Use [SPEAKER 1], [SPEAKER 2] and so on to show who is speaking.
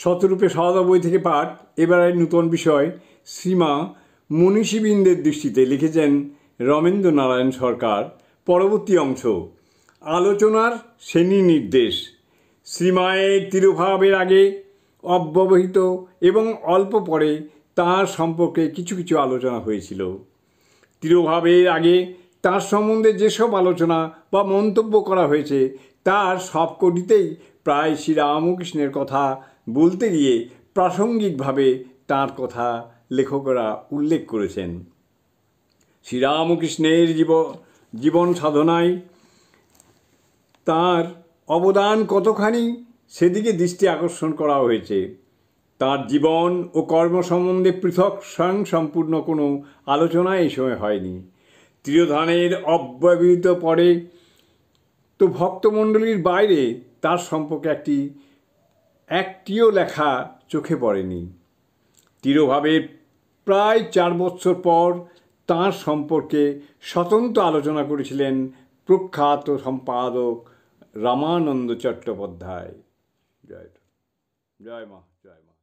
[SPEAKER 1] শতরূপে সহজা বই থেকে পাঠ। এবারে নূতন বিষয় শ্রীমা মনীষীবৃন্দের দৃষ্টিতে, লিখেছেন রমেন্দ্র নারায়ণ সরকার। পরবর্তী অংশ আলোচনার শ্রেণী নির্দেশ। শ্রীমায়ের তিরোভাবের আগে অব্যবহিত এবং অল্প পরে তাঁর সম্পর্কে কিছু কিছু আলোচনা হয়েছিল। তিরোভাবের আগে তাঁর সম্বন্ধে যেসব আলোচনা বা মন্তব্য করা হয়েছে তার সবকটিতেই প্রায় শ্রীরামকৃষ্ণের কথা বলতে গিয়ে প্রাসঙ্গিকভাবে তাঁর কথা লেখকরা উল্লেখ করেছেন। শ্রীরামকৃষ্ণের জীবন সাধনায় তাঁর অবদান কতখানি সেদিকে দৃষ্টি আকর্ষণ করা হয়েছে। তাঁর জীবন ও কর্ম সম্বন্ধে পৃথক স্বয়ংসম্পূর্ণ কোনো আলোচনা এই সময় হয়নি। তিরোধানের অব্যবহিত পরে তো ভক্তমণ্ডলীর বাইরে তার সম্পর্কে একটিও লেখা চোখে পড়েনি। তিরোভাবের প্রায় 4 বছর পর তাঁর সম্পর্কে স্বতন্ত্র আলোচনা করেছিলেন প্রখ্যাত সম্পাদক রামানন্দ চট্টোপাধ্যায়। জয় মা, জয় মা।